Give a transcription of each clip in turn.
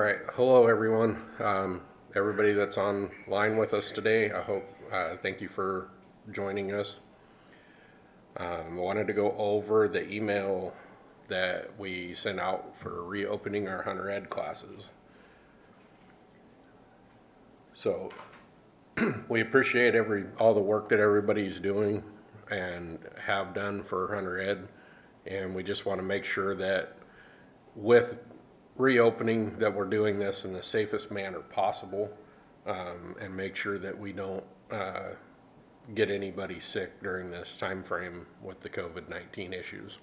All right, hello everyone. Everybody that's online with us today, I hope, thank you for joining us. I wanted to go over the email that we sent out for reopening our Hunter Ed classes. So we appreciate all the work that everybody's doing and have done for Hunter Ed, and we just want to make sure that with reopening that we're doing this in the safest manner possible, and make sure that we don't get anybody sick during this time frame with the COVID-19 issues.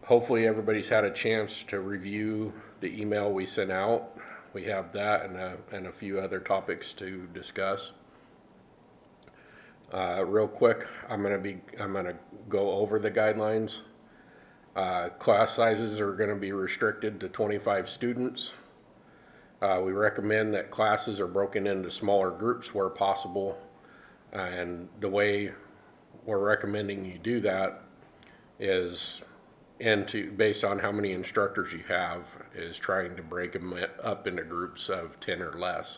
Hopefully everybody's had a chance to review the email we sent out. We have that and a few other topics to discuss. Real quick, I'm gonna go over the guidelines. Class sizes are going to be restricted to 25 students. We recommend that classes are broken into smaller groups where possible, and the way we're recommending you do that is based on how many instructors you have, is trying to break them up into groups of 10 or less.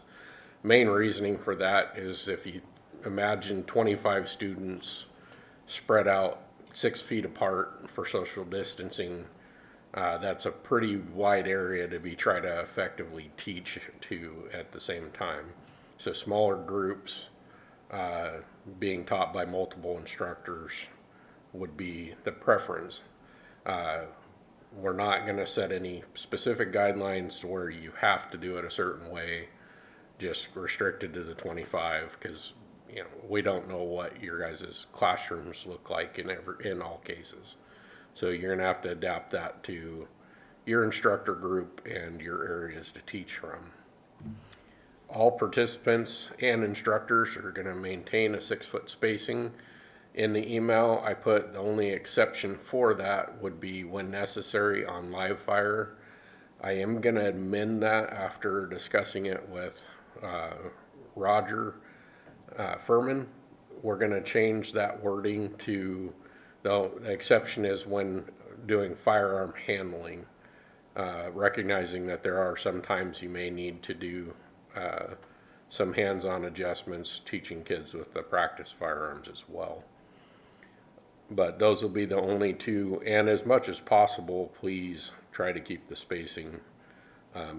Main reasoning for that is if you imagine 25 students spread out 6 feet apart for social distancing, that's a pretty wide area to be trying to effectively teach to at the same time. So smaller groups being taught by multiple instructors would be the preference. We're not going to set any specific guidelines to where you have to do it a certain way, just restricted to the 25, because we don't know what your guys' classrooms look like in all cases. So you're going to have to adapt that to your instructor group and your areas to teach from. All participants and instructors are going to maintain a 6-foot spacing. In the email, I put the only exception for that would be when necessary on live fire. I am going to amend that after discussing it with Roger Furman. We're going to change that wording to the exception is when doing firearm handling, recognizing that there are some times you may need to do some hands-on adjustments teaching kids with the practice firearms as well. But those will be the only two, and as much as possible, please try to keep the spacing.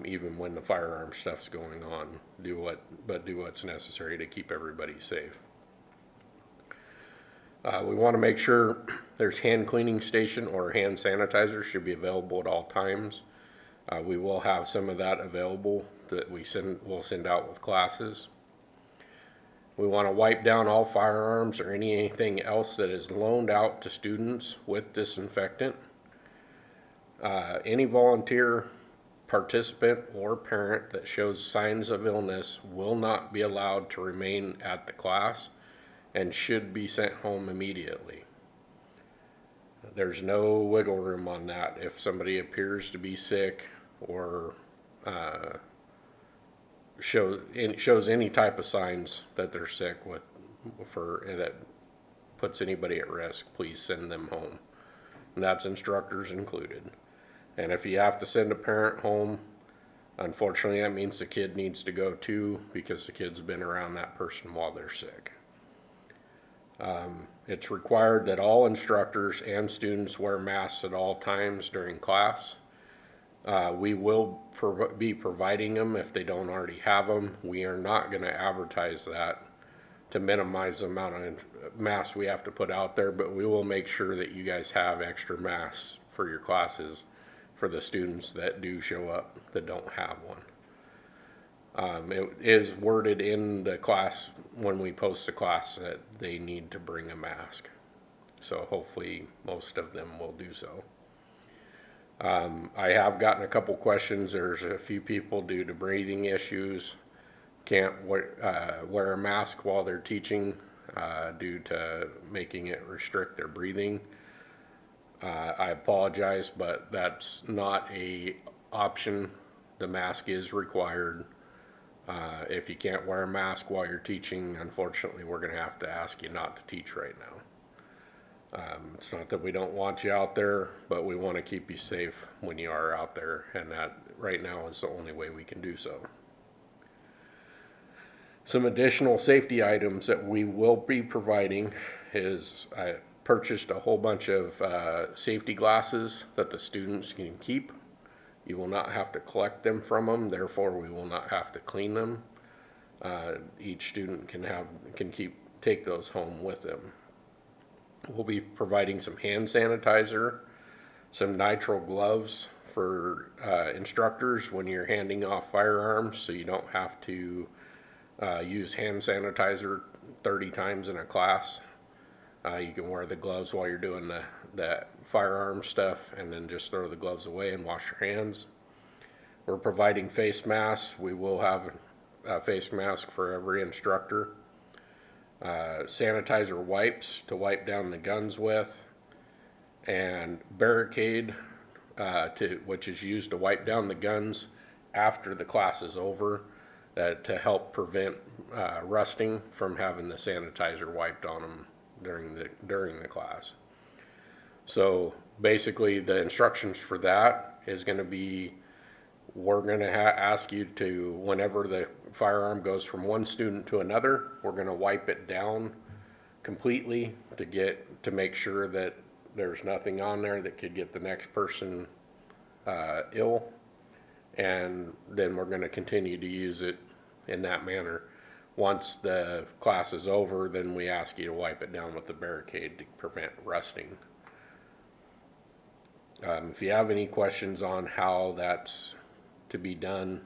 Even when the firearm stuff's going on, do what's necessary to keep everybody safe. We want to make sure there's hand cleaning station or hand sanitizer should be available at all times. We will have some of that available that we'll send out with classes. We want to wipe down all firearms or anything else that is loaned out to students with disinfectant. Any volunteer, participant, or parent that shows signs of illness will not be allowed to remain at the class and should be sent home immediately. There's no wiggle room on that. If somebody appears to be sick or shows any type of signs that they're sick that puts anybody at risk, please send them home. And that's instructors included. And if you have to send a parent home, unfortunately that means the kid needs to go too, because the kid's been around that person while they're sick. It's required that all instructors and students wear masks at all times during class. We will be providing them if they don't already have them. We are not going to advertise that to minimize the amount of masks we have to put out there, but we will make sure that you guys have extra masks for your classes for the students that do show up that don't have one. It is worded in the class when we post the class that they need to bring a mask. So hopefully most of them will do so. I have gotten a couple questions. There's a few people due to breathing issues can't wear a mask while they're teaching due to making it restrict their breathing. I apologize, but that's not an option. The mask is required. If you can't wear a mask while you're teaching, unfortunately, we're going to have to ask you not to teach right now. It's not that we don't want you out there, but we want to keep you safe when you are out there, and that right now is the only way we can do so. Some additional safety items that we will be providing is I purchased a whole bunch of safety glasses that the students can keep. You will not have to collect them from them, therefore we will not have to clean them. Each student can take those home with them. We'll be providing some hand sanitizer, some nitrile gloves for instructors when you're handing off firearms, so you don't have to use hand sanitizer 30 times in a class. You can wear the gloves while you're doing the firearm stuff and then just throw the gloves away and wash your hands. We're providing face masks. We will have a face mask for every instructor. Sanitizer wipes to wipe down the guns with, and barricade which is used to wipe down the guns after the class is over, to help prevent rusting from having the sanitizer wiped on them during the class. So basically the instructions for that is going to be, we're going to ask you to, whenever the firearm goes from one student to another, we're going to wipe it down completely to make sure that there's nothing on there that could get the next person ill, and then we're going to continue to use it in that manner. Once the class is over, then we ask you to wipe it down with the barricade to prevent rusting. If you have any questions on how that's to be done,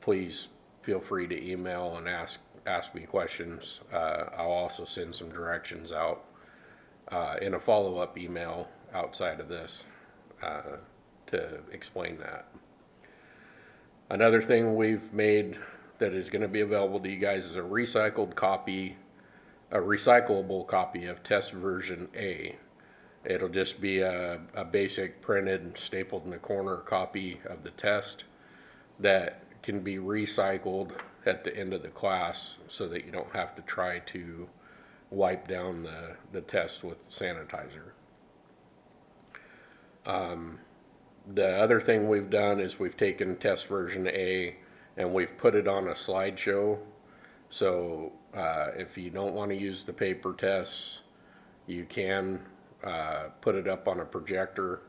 please feel free to email and ask me questions. I'll also send some directions out in a follow-up email outside of this to explain that. Another thing we've made that is going to be available to you guys is a recyclable copy of test version A. It'll just be a basic printed and stapled in the corner copy of the test that can be recycled at the end of the class, so that you don't have to try to wipe down the test with sanitizer. The other thing we've done is we've taken test version A and we've put it on a slideshow. So if you don't want to use the paper tests, you can put it up on a projector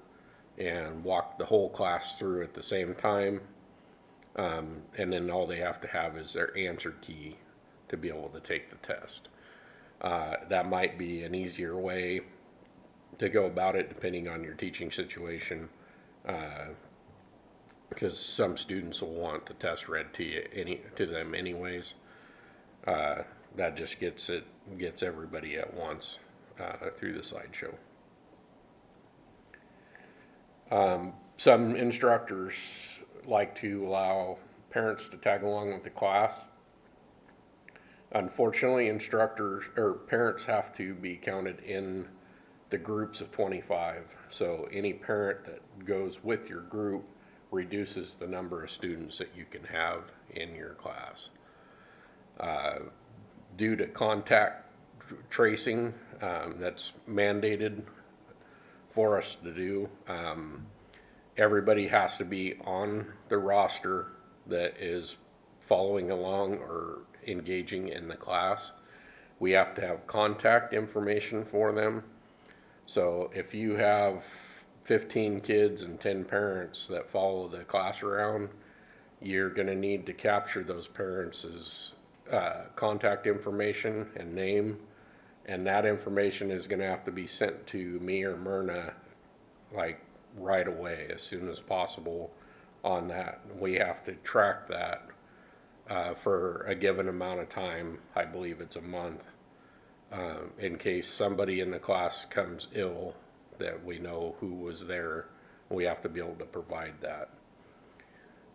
and walk the whole class through at the same time. And then all they have to have is their answer key to be able to take the test. That might be an easier way to go about it depending on your teaching situation, because some students will want the test read to them anyways. That just gets everybody at once through the slideshow. Some instructors like to allow parents to tag along with the class. Unfortunately, instructors or parents have to be counted in the groups of 25. So any parent that goes with your group reduces the number of students that you can have in your class. Due to contact tracing, that's mandated for us to do. Everybody has to be on the roster that is following along or engaging in the class. We have to have contact information for them. So if you have 15 kids and 10 parents that follow the class around, you're going to need to capture those parents' contact information and name, and that information is going to have to be sent to me or Myrna like right away, as soon as possible on that. We have to track that for a given amount of time. I believe it's a month, in case somebody in the class comes ill that we know who was there. We have to be able to provide that.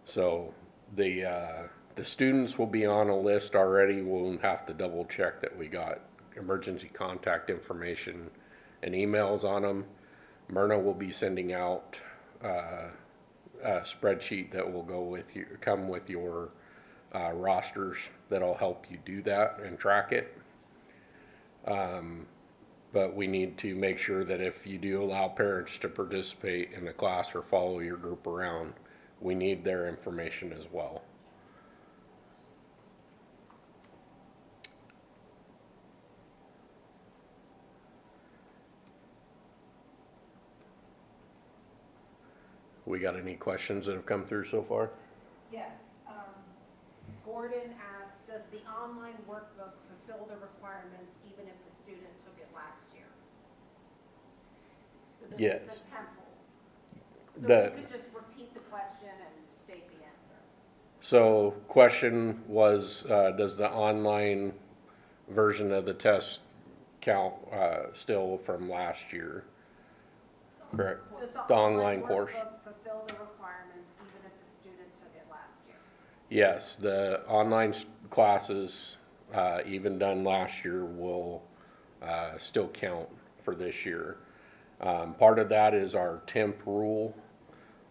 So the students will be on a list already. We'll have to double check that we got emergency contact information and emails on them. Myrna will be sending out a spreadsheet that will come with your rosters that'll help you do that and track it. But we need to make sure that if you do allow parents to participate in the class or follow your group around, we need their information as well. We got any questions that have come through so far? Yes. Gordon asked, does the online workbook fulfill the requirements even if the student took it last year? So this Yes. is the temple. So you could just repeat the question and state the answer. So question was, does the online version of the test count still from last year? Correct. Does The online course. workbook fulfill the requirements even if the student took it last year? Yes, the online classes, even done last year, will still count for this year. Part of that is our temp rule.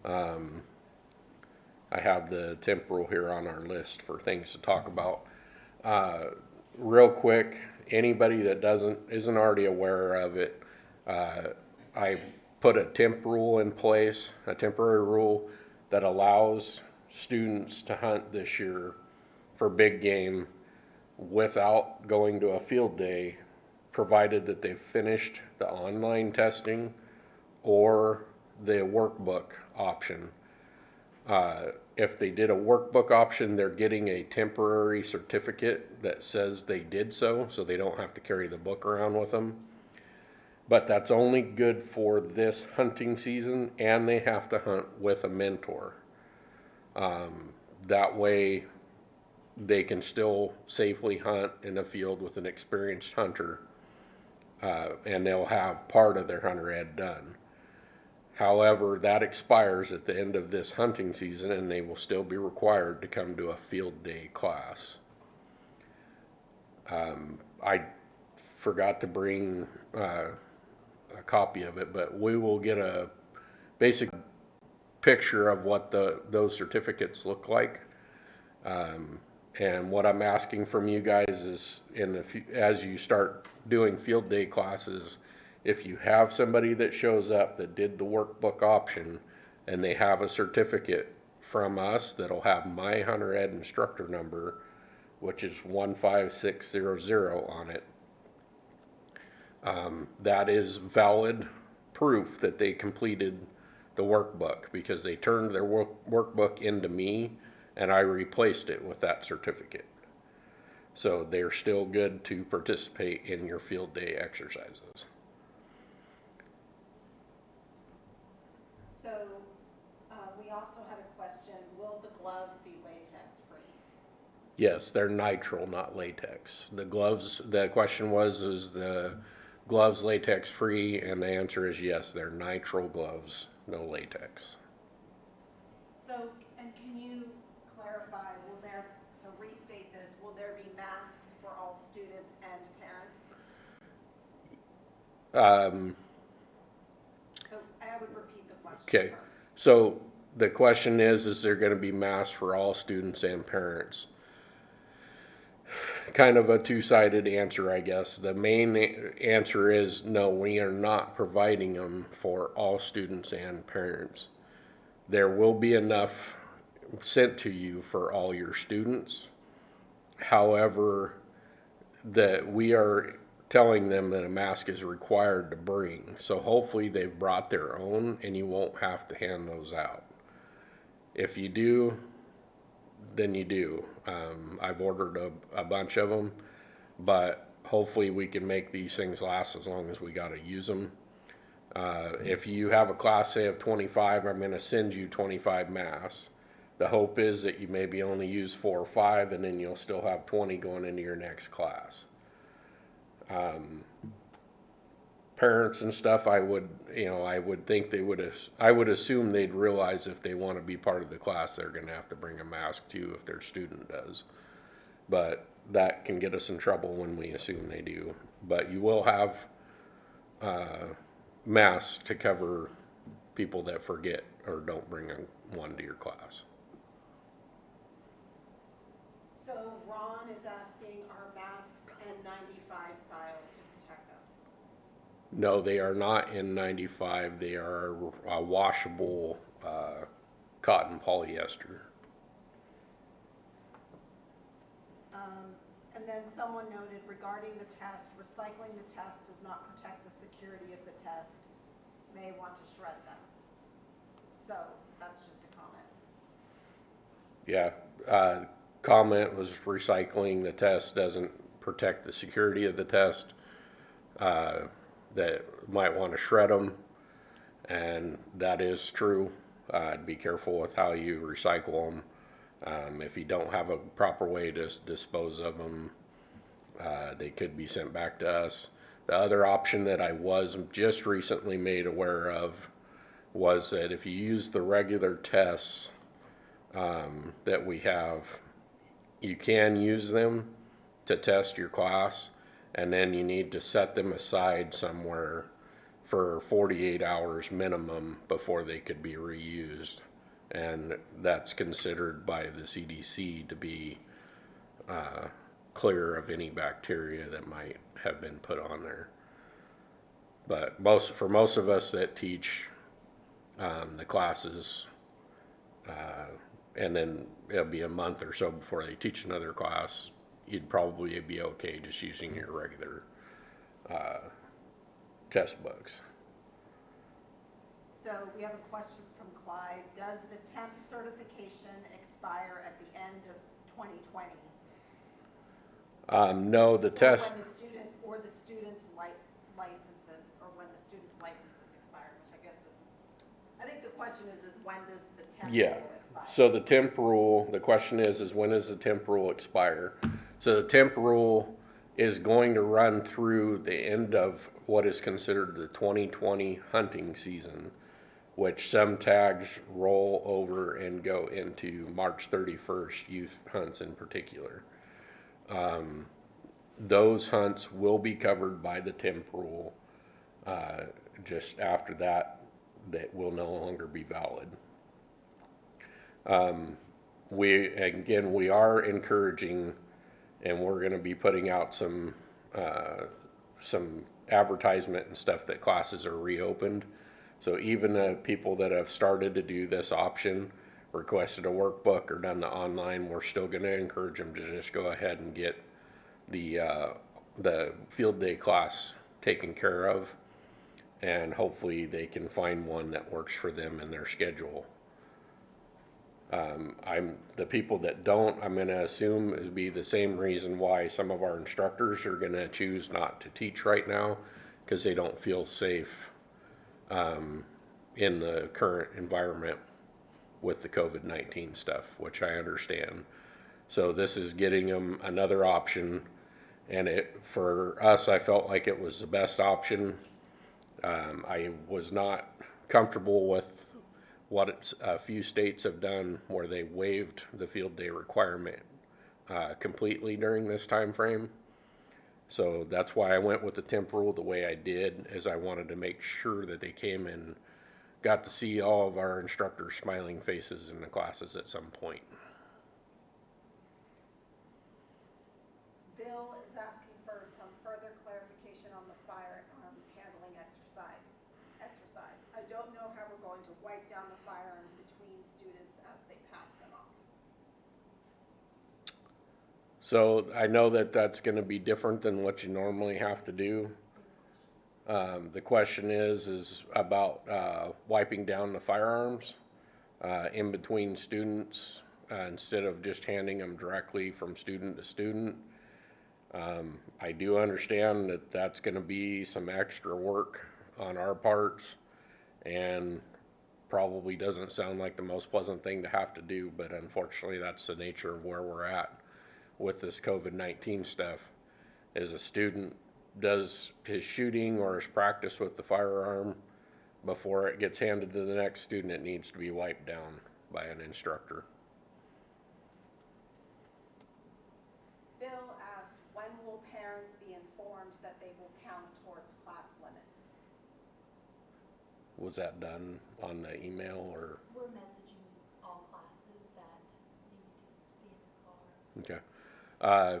I have the temp rule here on our list for things to talk about. Real quick, anybody that isn't already aware of it, I put a temp rule in place, a temporary rule that allows students to hunt this year for big game without going to a field day, provided that they've finished the online testing or the workbook option. If they did a workbook option, they're getting a temporary certificate that says they did so they don't have to carry the book around with them. But that's only good for this hunting season, and they have to hunt with a mentor. That way they can still safely hunt in a field with an experienced hunter, and they'll have part of their hunter ed done. However, that expires at the end of this hunting season, and they will still be required to come to a field day class. I forgot to bring a copy of it, but we will get a basic picture of what those certificates look like. And what I'm asking from you guys is, as you start doing field day classes, if you have somebody that shows up that did the workbook option and they have a certificate from us that'll have my hunter ed instructor number, which is 15600 on it, that is valid proof that they completed the workbook, because they turned their workbook into me and I replaced it with that certificate. So they're still good to participate in your field day exercises. So we also had a question, will the gloves be latex free? Yes, they're nitrile, not latex. The gloves, the question was, is the gloves latex free? And the answer is yes, they're nitrile gloves, no latex. So, and can you clarify, restate this, will there be masks for all students and parents? So I would repeat the question Okay, first. so the question is there going to be masks for all students and parents? Kind of a two-sided answer, I guess. The main answer is no, we are not providing them for all students and parents. There will be enough sent to you for all your students. However, that we are telling them that a mask is required to bring. So hopefully they've brought their own and you won't have to hand those out. If you do, then you do. I've ordered a bunch of them, but hopefully we can make these things last as long as we got to use them. If you have a class, say, of 25, I'm going to send you 25 masks. The hope is that you maybe only use 4 or 5, and then you'll still have 20 going into your next class. Parents and stuff, I would think I would assume they'd realize if they want to be part of the class, they're going to have to bring a mask too if their student does. But that can get us in trouble when we assume they do. But you will have masks to cover people that forget or don't bring one to your class. So Ron is asking, are masks N95 style to protect us? No, they are not N95. They are washable cotton polyester. And then someone noted regarding the test, recycling the test does not protect the security of the test. May want to shred them. So that's just a comment. Yeah, comment was recycling the test doesn't protect the security of the test. That might want to shred them, and that is true. Be careful with how you recycle them. If you don't have a proper way to dispose of them, they could be sent back to us. The other option that I was just recently made aware of was that if you use the regular tests that we have, you can use them to test your class, and then you need to set them aside somewhere for 48 hours minimum before they could be reused. And that's considered by the CDC to be clear of any bacteria that might have been put on there. But for most of us that teach the classes, and then it'll be a month or so before they teach another class, you'd probably be okay just using your regular test books. So we have a question from Clyde. Does the temp certification expire at the end of 2020? No, the test. Or the student's licenses, or when the student's licenses expire, which I guess is, I think the question is when does the temp Yeah. rule expire? So the temp rule, the question is when does the temp rule expire? So the temp rule is going to run through the end of what is considered the 2020 hunting season, which some tags roll over and go into March 31st, youth hunts in particular. Those hunts will be covered by the temp rule. Just after that, that will no longer be valid. We are encouraging, and we're going to be putting out some advertisement and stuff that classes are reopened. So even the people that have started to do this option, requested a workbook or done the online, we're still going to encourage them to just go ahead and get the field day class taken care of, and hopefully they can find one that works for them and their schedule. The people that don't, I'm going to assume is be the same reason why some of our instructors are going to choose not to teach right now, because they don't feel safe in the current environment with the COVID-19 stuff, which I understand. So this is getting them another option, and for us, I felt like it was the best option. I was not comfortable with what a few states have done, where they waived the field day requirement completely during this time frame. So that's why I went with the temp rule the way I did, as I wanted to make sure that they came and got to see all of our instructors' smiling faces in the classes at some point. Bill is asking for some further clarification on the firearms handling exercise. I don't know how we're going to wipe down the firearms between students as they pass them off. So I know that that's going to be different than what you normally have to do. The question is about wiping down the firearms in between students instead of just handing them directly from student to student. I do understand that that's going to be some extra work on our parts, and probably doesn't sound like the most pleasant thing to have to do, but unfortunately that's the nature of where we're at with this COVID-19 stuff. As a student does his shooting or his practice with the firearm, before it gets handed to the next student, it needs to be wiped down by an instructor. Bill asks, when will parents be informed that they will count towards class limit? Was that done on the email, or? We're messaging all classes that need to be in the car. Okay.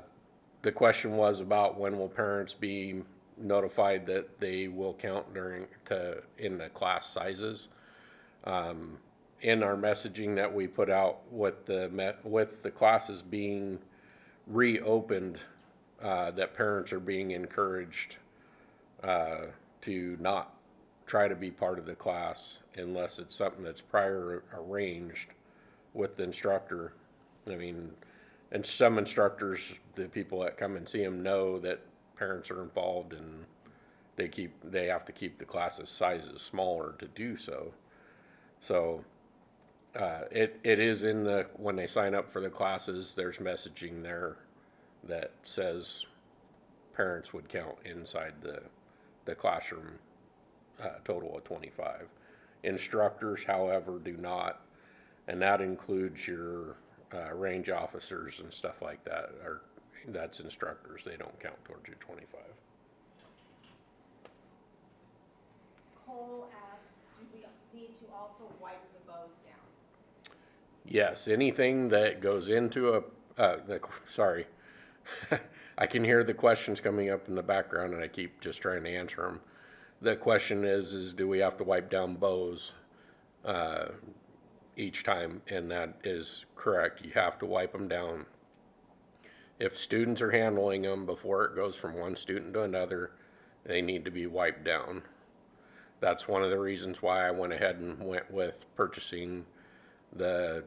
The question was about when will parents be notified that they will count in the class sizes. in our messaging that we put out with the classes being reopened, that parents are being encouraged to not try to be part of the class unless it's something that's prior arranged with the instructor. I mean, and some instructors, the people that come and see them, know that parents are involved, and they have to keep the classes sizes smaller to do so. So it is in when they sign up for the classes, there's messaging there that says parents would count inside the classroom, total of 25. Instructors, however, do not, and that includes your range officers and stuff like that. That's instructors. They don't count towards your 25. Cole asks, do we need to also wipe the bows down? Yes, anything that goes into sorry, I can hear the questions coming up in the background, and I keep just trying to answer them. The question is do we have to wipe down bows each time? And that is correct. You have to wipe them down. If students are handling them before it goes from one student to another, they need to be wiped down. That's one of the reasons why I went ahead and went with purchasing the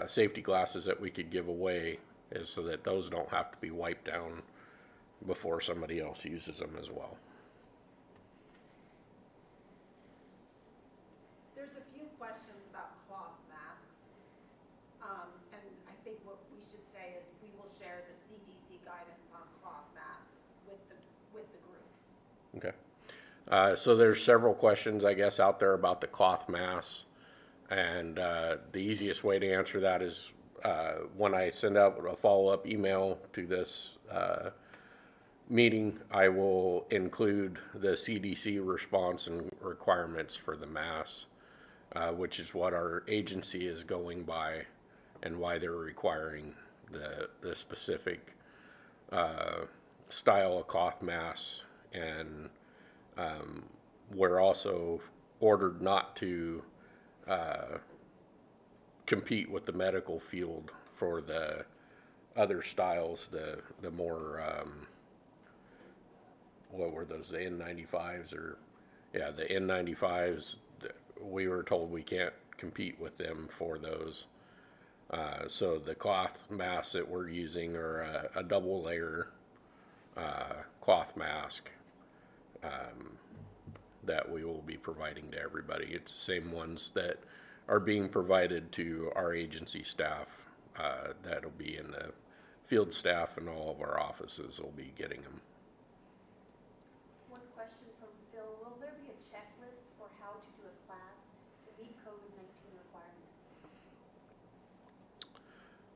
safety glasses that we could give away, is so that those don't have to be wiped down before somebody else uses them as well. There's a few questions about cloth masks, and I think what we should say is we will share the CDC guidance on cloth masks with the group. Okay. So there's several questions, I guess, out there about the cloth masks, and the easiest way to answer that is when I send out a follow-up email to this meeting, I will include the CDC response and requirements for the masks, which is what our agency is going by and why they're requiring the specific style of cloth masks. And we're also ordered not to compete with the medical field for the other styles, the more what were those, the N95s, or yeah, the N95s. We were told we can't compete with them for those. So the cloth masks that we're using are a double layer cloth mask that we will be providing to everybody. It's the same ones that are being provided to our agency staff. That'll be in the field staff, and all of our offices will be getting them. One question from Phil, will there be a checklist for how to do a class to meet COVID-19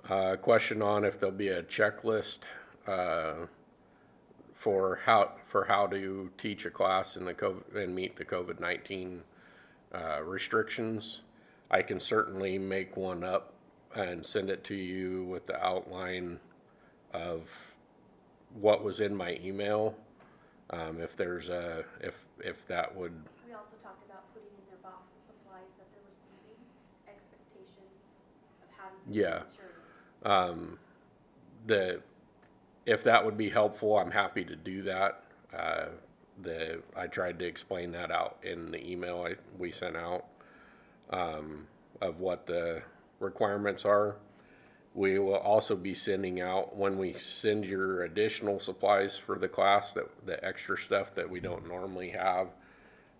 requirements? Question on if there'll be a checklist for how to teach a class in the COVID and meet the COVID-19 restrictions. I can certainly make one up and send it to you with the outline of what was in my email. If there's if that would. We also talked about putting in their box of supplies that they're receiving, expectations of how to use the materials. If that would be helpful, I'm happy to do that. I tried to explain that out in the email we sent out of what the requirements are. We will also be sending out, when we send your additional supplies for the class, the extra stuff that we don't normally have,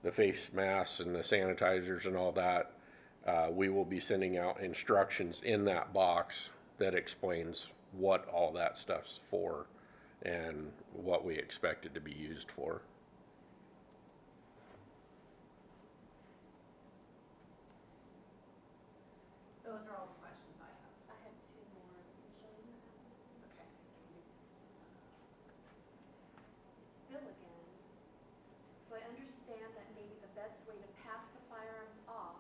the face masks and the sanitizers and all that, we will be sending out instructions in that box that explains what all that stuff's for and what we expect it to be used for. Those are all the questions I have. I have two more. Michelle, you want to ask this one? Okay. It's Bill again. So I understand that maybe the best way to pass the firearms off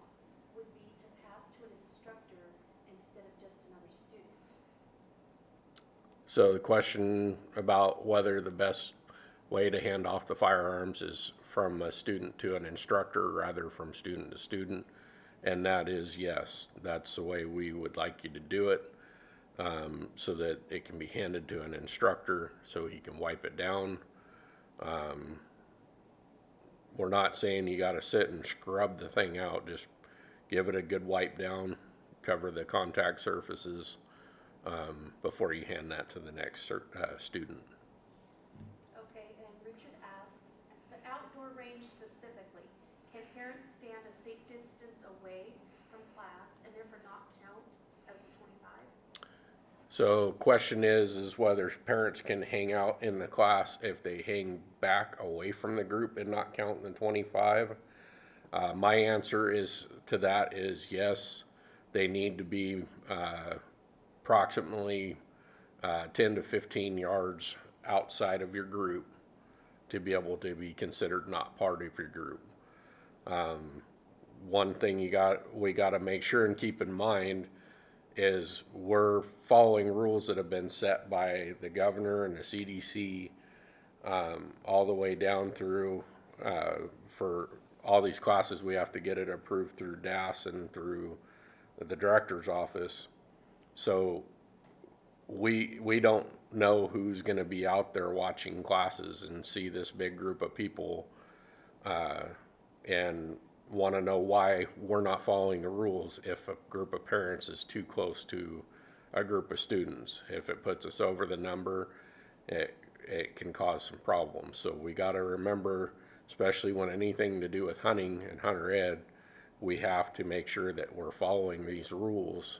would be to pass to an instructor instead of just another student. So the question about whether the best way to hand off the firearms is from a student to an instructor rather from student to student. And that is, yes, that's the way we would like you to do it, so that it can be handed to an instructor so he can wipe it down. We're not saying you got to sit and scrub the thing out. Just give it a good wipe down, cover the contact surfaces, before you hand that to the next student. Okay, and Richard asks, the outdoor range specifically, can parents stand a safe distance away from class and therefore not count as the 25? So question is whether parents can hang out in the class if they hang back away from the group and not count the 25. My answer to that is yes, they need to be approximately 10 to 15 yards outside of your group to be able to be considered not part of your group. One thing we got to make sure and keep in mind is we're following rules that have been set by the governor and the CDC, all the way down through, for all these classes, we have to get it approved through DAS and through the director's office. So we don't know who's going to be out there watching classes and see this big group of people, and want to know why we're not following the rules if a group of parents is too close to a group of students. If it puts us over the number, it can cause some problems. So we got to remember, especially when anything to do with hunting and hunter ed, we have to make sure that we're following these rules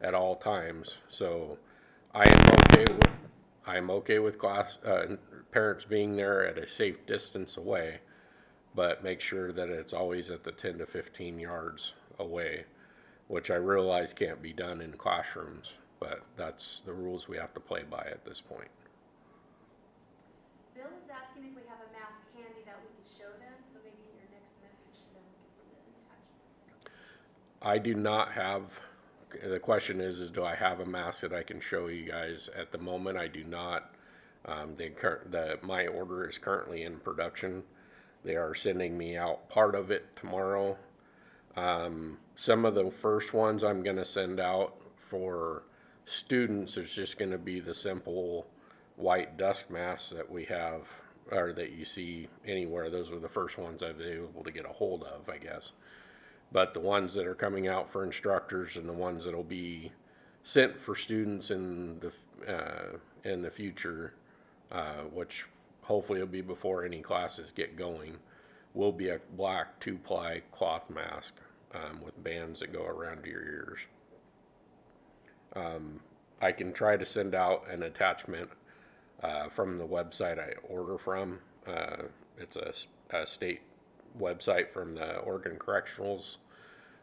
at all times. So I am okay with class parents being there at a safe distance away, but make sure that it's always at the 10 to 15 yards away, which I realize can't be done in classrooms, but that's the rules we have to play by at this point. Bill is asking if we have a mask handy that we can show them, so maybe in your next message to them we can see an attachment. I do not have, the question is do I have a mask that I can show you guys? At the moment, I do not. My order is currently in production. They are sending me out part of it tomorrow. Some of the first ones I'm going to send out for students is just going to be the simple white dust masks that we have, or that you see anywhere. Those are the first ones I've been able to get a hold of, I guess. But the ones that are coming out for instructors and the ones that will be sent for students in the future, which hopefully will be before any classes get going, will be a black 2-ply cloth mask with bands that go around your ears. I can try to send out an attachment from the website I order from. It's a state website from the Oregon Correctionals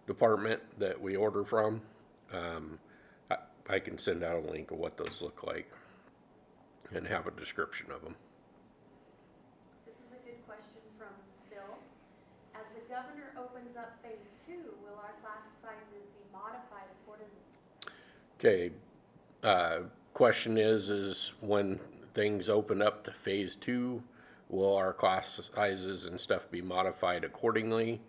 Department that we order from. I can send out a link of what those look like and have a description of them. This is a good question from Bill. As the governor opens up phase 2, will our class sizes be modified accordingly? Okay, question is when things open up to phase 2, will our class sizes and stuff be modified accordingly?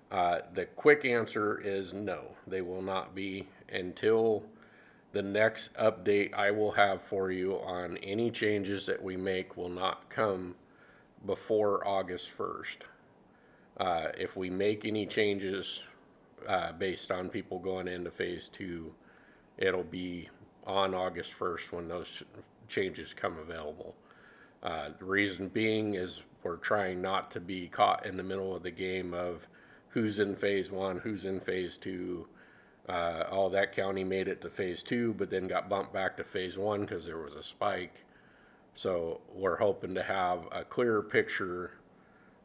The quick answer is no, they will not be until the next update I will have for you on any changes that we make will not come before August 1st. If we make any changes based on people going into phase 2, it'll be on August 1st when those changes come available. The reason being is we're trying not to be caught in the middle of the game of who's in phase 1, who's in phase 2. That county made it to phase 2, but then got bumped back to phase 1 because there was a spike. So we're hoping to have a clearer picture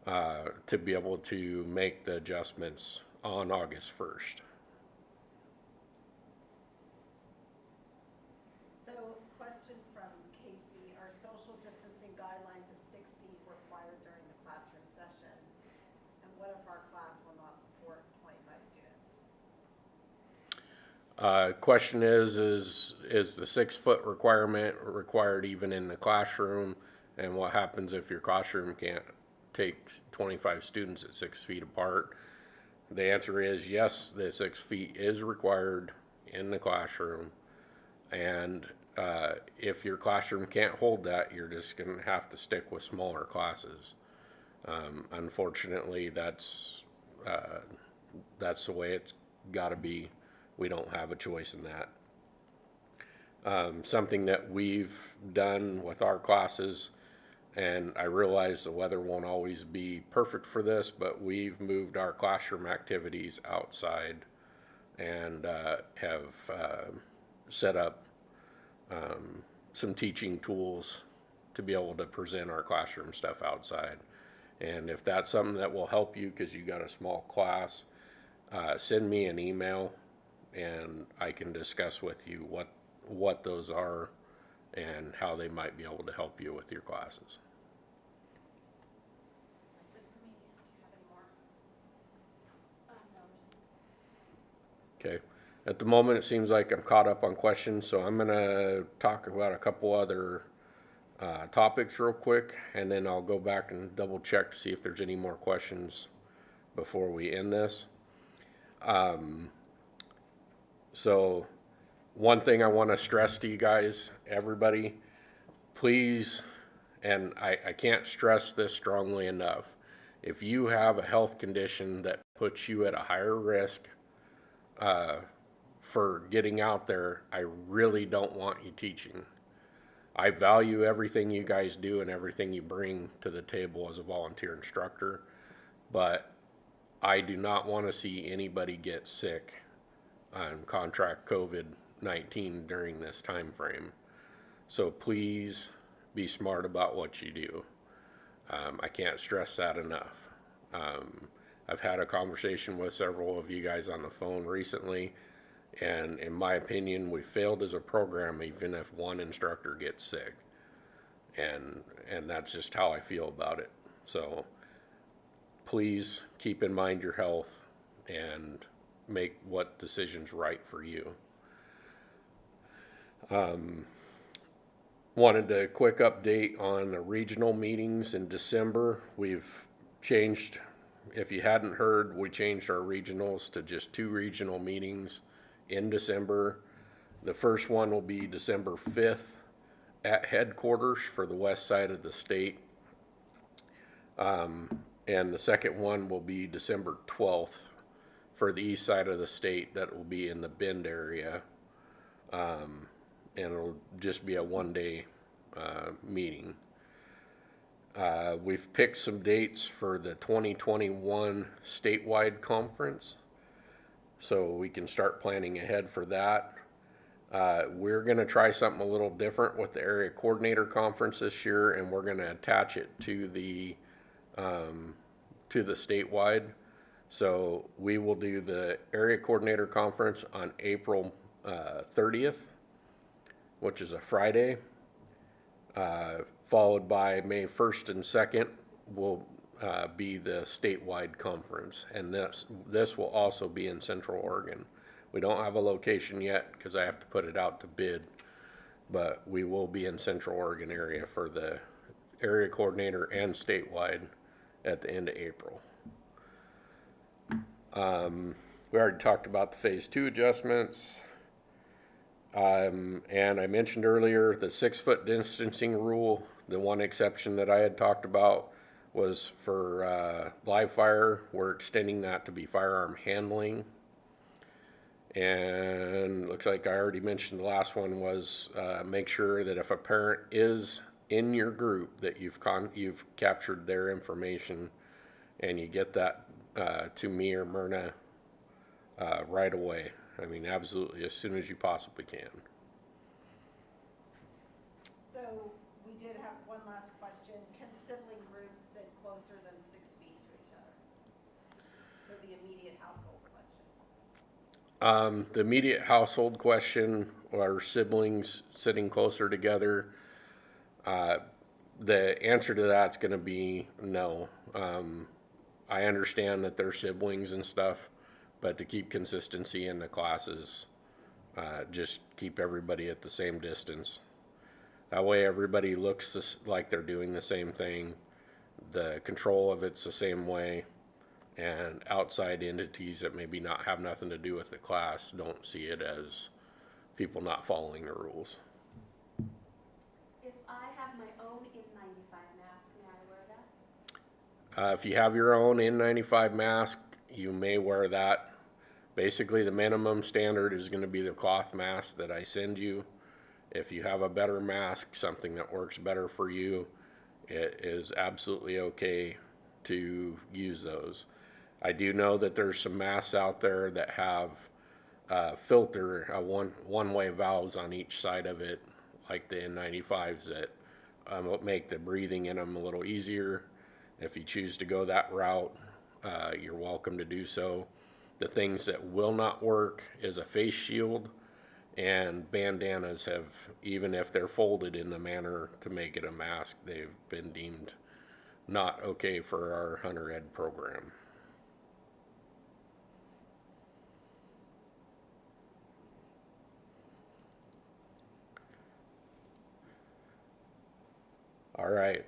to be able to make the adjustments on August 1st. So, question from Casey, are social distancing guidelines of 6 feet required during the classroom session? And what if our class will not support 25 students? Question is the 6-foot requirement required even in the classroom? And what happens if your classroom can't take 25 students at 6 feet apart? the answer is yes, the 6 feet is required in the classroom. And if your classroom can't hold that, you're just going to have to stick with smaller classes. Unfortunately, that's the way it's got to be. We don't have a choice in that. Something that we've done with our classes, and I realize the weather won't always be perfect for this, but we've moved our classroom activities outside and have set up some teaching tools to be able to present our classroom stuff outside. And if that's something that will help you because you got a small class, send me an email and I can discuss with you what those are and how they might be able to help you with your classes. That's it for me. Do you have any more? No, Okay. At the moment, it seems like I'm caught up on questions, so I'm gonna talk about a couple other topics real quick, and then I'll go back and double check to see if there's any more questions before we end this. So one thing I want to stress to you guys, everybody, please, and I can't stress this strongly enough, if you have a health condition that puts you at a higher risk for getting out there, I really don't want you teaching. I value everything you guys do and everything you bring to the table as a volunteer instructor, but I do not want to see anybody get sick and contract COVID-19 during this time frame. So please be smart about what you do. I can't stress that enough. I've had a conversation with several of you guys on the phone recently, and in my opinion, we failed as a program even if one instructor gets sick. And that's just how I feel about it. So please keep in mind your health and make what decision's right for you. Wanted a quick update on the regional meetings in December. We've changed, if you hadn't heard, we changed our regionals to just 2 regional meetings in December. The first one will be December 5th at headquarters for the west side of the state. And the second one will be December 12th for the east side of the state. That will be in the Bend area. And it'll just be a 1-day meeting. We've picked some dates for the 2021 statewide conference, so we can start planning ahead for that. We're going to try something a little different with the area coordinator conference this year, and we're going to attach it to the statewide. So we will do the area coordinator conference on April 30th, which is a Friday, followed by May 1st and 2nd will be the statewide conference. And this will also be in Central Oregon. We don't have a location yet because I have to put it out to bid, but we will be in Central Oregon area for the area coordinator and statewide at the end of April. We already talked about the phase 2 adjustments. And I mentioned earlier the 6-foot distancing rule. The one exception that I had talked about was for live fire. We're extending that to be firearm handling. And looks like I already mentioned the last one was make sure that if a parent is in your group that you've captured their information and you get that to me or Myrna right away. I mean, absolutely, as soon as you possibly can. So we did have one last question. Can sibling groups sit closer than 6 feet to each other? So the immediate household question. The immediate household question, are siblings sitting closer together? The answer to that's going to be no. I understand that they're siblings and stuff, but to keep consistency in the classes, just keep everybody at the same distance. That way everybody looks like they're doing the same thing. The control of it's the same way. and outside entities that maybe not have nothing to do with the class don't see it as people not following the rules. If I have my own N95 mask, may I wear that? If you have your own N95 mask, you may wear that. Basically, the minimum standard is going to be the cloth mask that I send you. If you have a better mask, something that works better for you, it is absolutely okay to use those. I do know that there's some masks out there that have one-way valves on each side of it, like the N95s, that make the breathing in them a little easier. If you choose to go that route, you're welcome to do so. The things that will not work is a face shield, and bandanas have, even if they're folded in the manner to make it a mask, they've been deemed not okay for our Hunter Ed program. All right,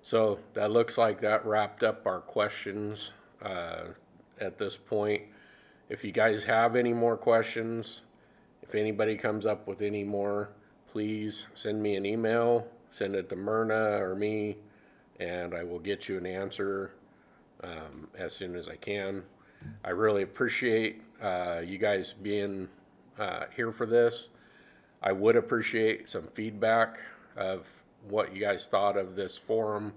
so that looks like that wrapped up our questions at this point. If you guys have any more questions, if anybody comes up with any more, please send me an email, send it to Myrna or me, and I will get you an answer as soon as I can. I really appreciate you guys being here for this. I would appreciate some feedback of what you guys thought of this forum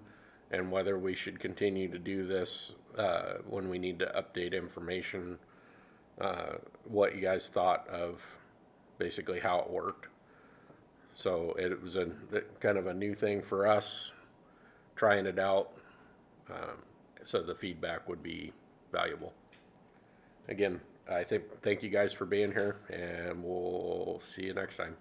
and whether we should continue to do this when we need to update information, what you guys thought of basically how it worked. So it was a kind of a new thing for us, trying it out, so the feedback would be valuable. Again, thank you guys for being here, and we'll see you next time.